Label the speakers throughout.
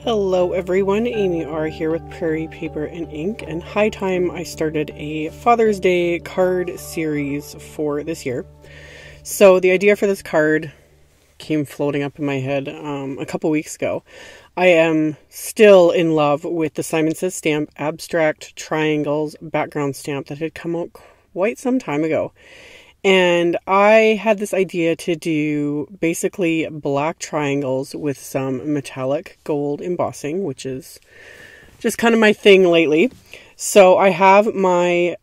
Speaker 1: Hello everyone, AmyR here with Prairie Paper and Ink, and high time I started a Father's Day card series for this year. So the idea for this card came floating up in my head a couple weeks ago. I am still in love with the Simon Says Stamp Abstract Triangles background stamp that had come out quite some time ago. And I had this idea to do basically black triangles with some metallic gold embossing, which is just kind of my thing lately. So I have my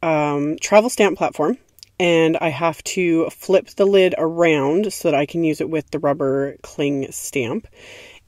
Speaker 1: travel stamp platform, and I have to flip the lid around so that I can use it with the rubber cling stamp.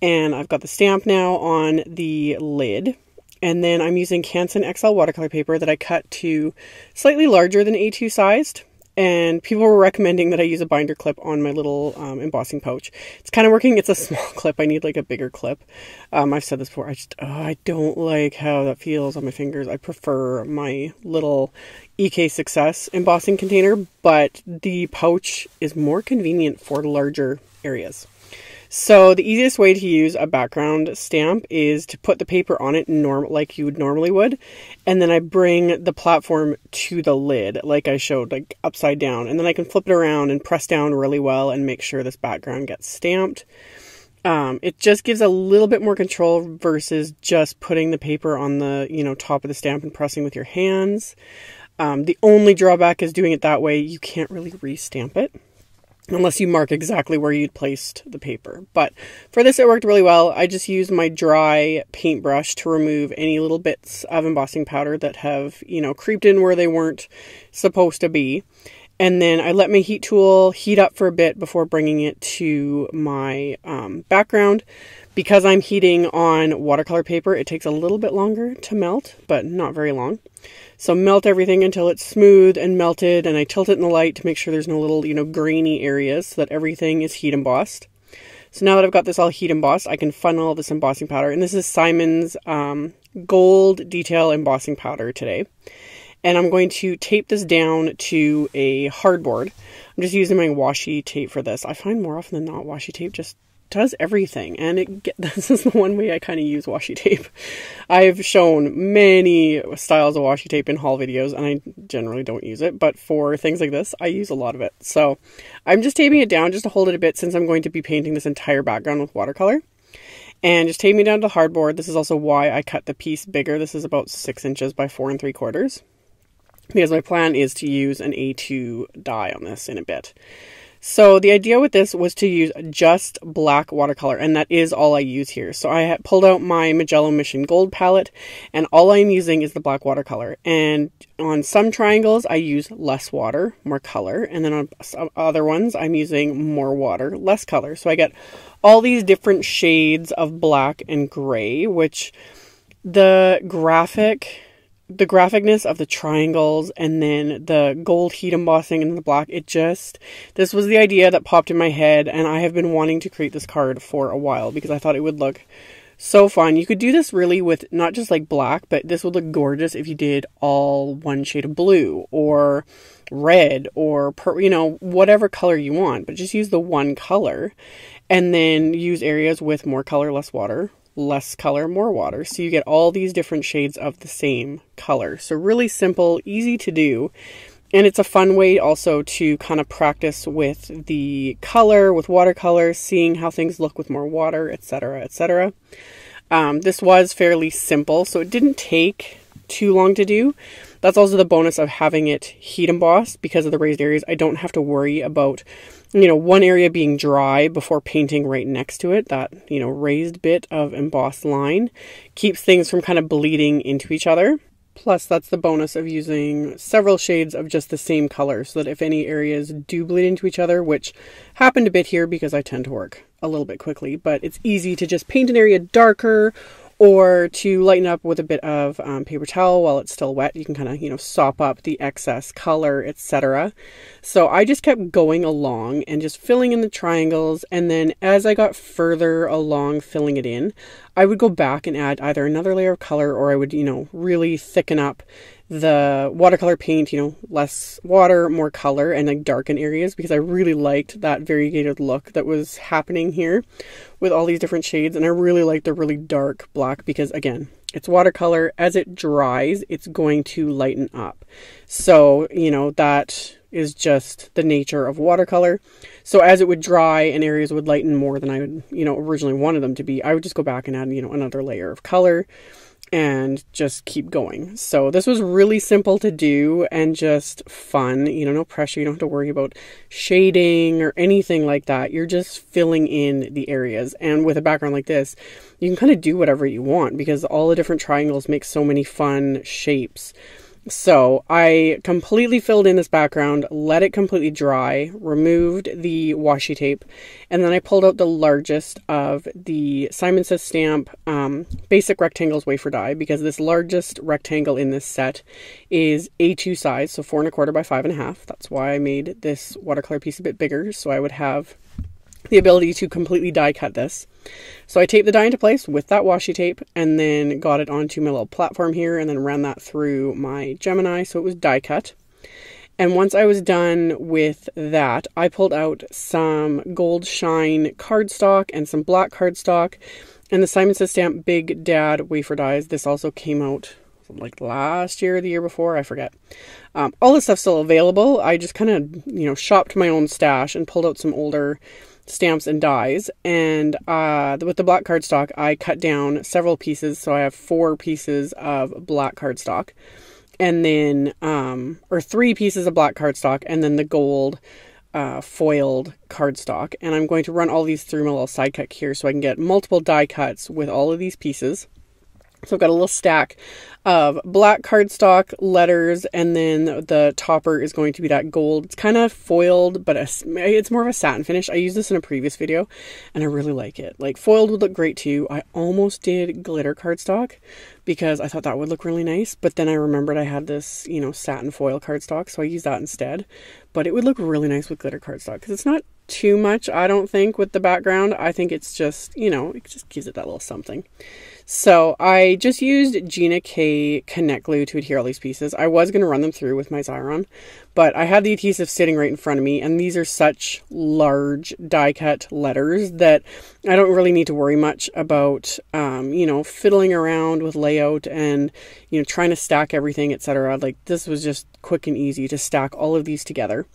Speaker 1: And I've got the stamp now on the lid. And then I'm using Canson XL watercolor paper that I cut to slightly larger than A2 sized. And people were recommending that I use a binder clip on my little embossing pouch. It's kind of working. It's a small clip. I need like a bigger clip. I've said this before. I don't like how that feels on my fingers. I prefer my little EK Success embossing container, but the pouch is more convenient for larger areas. So the easiest way to use a background stamp is to put the paper on it like you would normally would, and then I bring the platform to the lid like I showed, like upside down, and then I can flip it around and press down really well and make sure this background gets stamped. It just gives a little bit more control versus just putting the paper on the top of the stamp and pressing with your hands. The only drawback is doing it that way. You can't really re-stamp it unless you mark exactly where you'd placed the paper. But for this, it worked really well. I just used my dry paintbrush to remove any little bits of embossing powder that have, creeped in where they weren't supposed to be. And then I let my heat tool heat up for a bit before bringing it to my background. Because I'm heating on watercolor paper, it takes a little bit longer to melt, but not very long. So melt everything until it's smooth and melted, and I tilt it in the light to make sure there's no little, grainy areas so that everything is heat embossed. So now that I've got this all heat embossed, I can funnel this embossing powder, and this is Simon's gold detail embossing powder today. And I'm going to tape this down to a hardboard. I'm just using my washi tape for this. I find more often than not washi tape just does everything, and this is the one way I kind of use washi tape. I've shown many styles of washi tape in haul videos, and I generally don't use it, but for things like this, I use a lot of it. So I'm just taping it down just to hold it a bit, since I'm going to be painting this entire background with watercolor. And just taping it down to the hardboard. This is also why I cut the piece bigger. This is about 6 inches by 4 3/4, because my plan is to use an A2 die on this in a bit. So the idea with this was to use just black watercolor, and that is all I use here. So I pulled out my Mijello Mission Gold palette, and all I'm using is the black watercolor. And on some triangles, I use less water, more color. And then on some other ones, I'm using more water, less color. So I get all these different shades of black and gray, which the graphicness of the triangles, and then the gold heat embossing and the black, this was the idea that popped in my head, and I have been wanting to create this card for a while because I thought it would look so fun. You could do this really with not just like black, but this would look gorgeous if you did all one shade of blue or red or whatever color you want, but just use the one color, and then use areas with more color, less water, less color, more water. So you get all these different shades of the same color. So really simple, easy to do. And it's a fun way also to kind of practice with the color, with watercolor, seeing how things look with more water, etc., etc. This was fairly simple, so it didn't take too long to do. That's also the bonus of having it heat embossed. Because of the raised areas, I don't have to worry about one area being dry before painting right next to it. That, raised bit of embossed line keeps things from kind of bleeding into each other. Plus, that's the bonus of using several shades of just the same color, so that if any areas do bleed into each other, which happened a bit here because I tend to work a little bit quickly, but it's easy to just paint an area darker, or to lighten up with a bit of paper towel while it's still wet. You can kind of, sop up the excess color, etc. So I just kept going along and just filling in the triangles. And then as I got further along filling it in, I would go back and add either another layer of color, or I would, really thicken up the watercolor paint, you know, less water, more color, and like darken areas, because I really liked that variegated look that was happening here with all these different shades. And I really like the really dark black because, again, it's watercolor. As it dries, it's going to lighten up. So, you know, that is just the nature of watercolor. So as it would dry and areas would lighten more than I would, you know, originally wanted them to be, I would just go back and add, you know, another layer of color and just keep going. So this was really simple to do and just fun, you know, no pressure. You don't have to worry about shading or anything like that. You're just filling in the areas. And with a background like this, you can kind of do whatever you want because all the different triangles make so many fun shapes. So I completely filled in this background, let it completely dry, removed the washi tape, and then I pulled out the largest of the Simon Says Stamp Basic Rectangles Wafer die, because this largest rectangle in this set is A2 size, so 4 1/4 by 5 1/2. That's why I made this watercolor piece a bit bigger, so I would have the ability to completely die cut this. So I taped the die into place with that washi tape and then got it onto my little platform here and then ran that through my Gemini so it was die cut. And once I was done with that, I pulled out some Gold Shine cardstock and some black cardstock and the Simon Says Stamp Big Dad wafer dies. This also came out like last year or the year before, I forget. All this stuff's still available. I just kind of, you know, shopped my own stash and pulled out some older stamps and dies, and with the black cardstock I cut down several pieces, so I have 4 pieces of black cardstock and then or 3 pieces of black cardstock and then the gold foiled cardstock, and I'm going to run all these through my little side cut here so I can get multiple die cuts with all of these pieces. So I've got a little stack of black cardstock letters, and then the topper is going to be that gold. It's kind of foiled, but it's more of a satin finish. I used this in a previous video, and I really like it. Like, foiled would look great too. I almost did glitter cardstock because I thought that would look really nice, but then I remembered I had this, you know, satin foil cardstock, so I used that instead. But it would look really nice with glitter cardstock because it's not too much, I don't think, with the background. I think it's just, you know, it just gives it that little something. So I just used Gina K Connect Glue to adhere all these pieces. I was going to run them through with my Xyron, but I had the adhesive sitting right in front of me, and these are such large die cut letters that I don't really need to worry much about, you know, fiddling around with layout and, you know, trying to stack everything, etc. Like, this was just quick and easy to stack all of these together.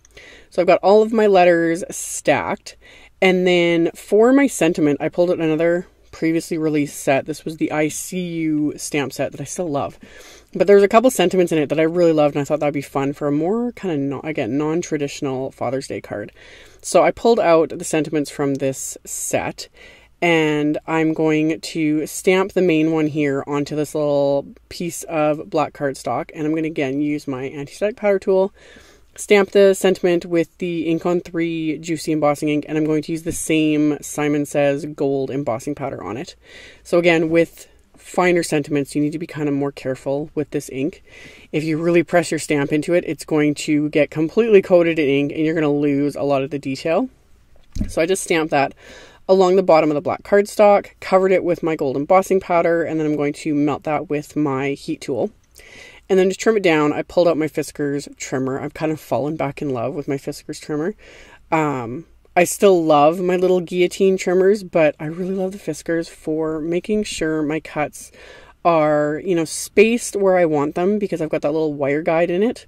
Speaker 1: So I've got all of my letters stacked, and then for my sentiment, I pulled out another previously released set. This was the I See You stamp set that I still love, but there's a couple sentiments in it that I really loved, and I thought that'd be fun for a more kind of non-traditional Father's Day card. So I pulled out the sentiments from this set, and I'm going to stamp the main one here onto this little piece of black cardstock, and I'm going to again use my anti-static powder tool, stamp the sentiment with the Ink on 3 Juicy Embossing ink, and I'm going to use the same Simon Says gold embossing powder on it. So again, with finer sentiments, you need to be kind of more careful with this ink. If you really press your stamp into it, it's going to get completely coated in ink and you're going to lose a lot of the detail. So I just stamped that along the bottom of the black cardstock, covered it with my gold embossing powder, and then I'm going to melt that with my heat tool. And then to trim it down, I pulled out my Fiskars trimmer. I've kind of fallen back in love with my Fiskars trimmer. I still love my little guillotine trimmers, but I really love the Fiskars for making sure my cuts are, you know, spaced where I want them, because I've got that little wire guide in it.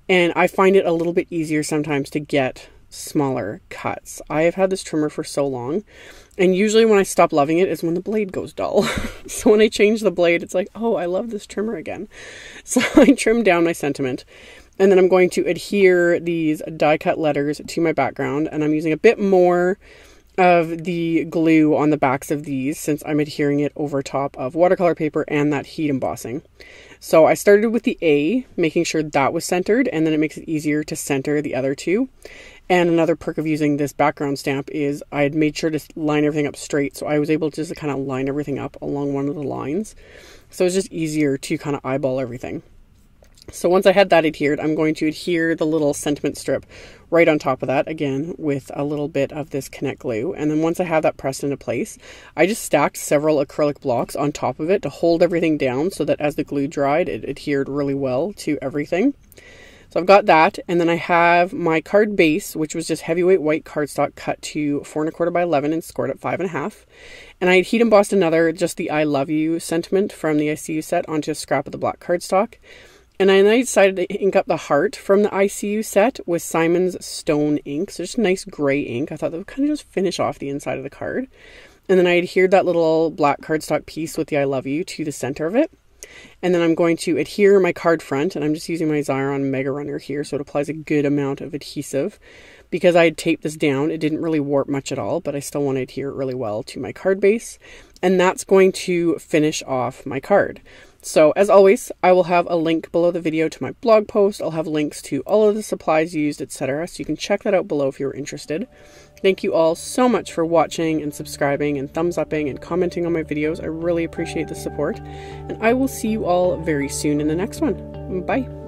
Speaker 1: And I find it a little bit easier sometimes to get smaller cuts. I have had this trimmer for so long, and usually when I stop loving it is when the blade goes dull. So when I change the blade, it's like, oh, I love this trimmer again. So I trimmed down my sentiment, and then I'm going to adhere these die cut letters to my background, and I'm using a bit more of the glue on the backs of these since I'm adhering it over top of watercolor paper and that heat embossing. So I started with the A, making sure that was centered, and then it makes it easier to center the other two. And another perk of using this background stamp is I had made sure to line everything up straight, so I was able to just kind of line everything up along one of the lines. So it's just easier to kind of eyeball everything. So once I had that adhered, I'm going to adhere the little sentiment strip right on top of that, again, with a little bit of this Connect glue. And then once I have that pressed into place, I just stacked several acrylic blocks on top of it to hold everything down so that as the glue dried, it adhered really well to everything. So I've got that, and then I have my card base, which was just heavyweight white cardstock cut to 4 1/4 by 11 and scored at 5 1/2. And I had heat embossed another, just the I love you sentiment from the ICU set onto a scrap of the black cardstock. And then I decided to ink up the heart from the ICU set with Simon's Stone ink. So just nice gray ink. I thought that would kind of just finish off the inside of the card. And then I adhered that little black cardstock piece with the I love you to the center of it. And then I'm going to adhere my card front, and I'm just using my Xyron Mega Runner here, so it applies a good amount of adhesive. Because I had taped this down, it didn't really warp much at all, but I still want to adhere it really well to my card base. And that's going to finish off my card. So as always, I will have a link below the video to my blog post. I'll have links to all of the supplies used, etc. So you can check that out below if you're interested. Thank you all so much for watching and subscribing and thumbs upping and commenting on my videos. I really appreciate the support. And I will see you all very soon in the next one. Bye.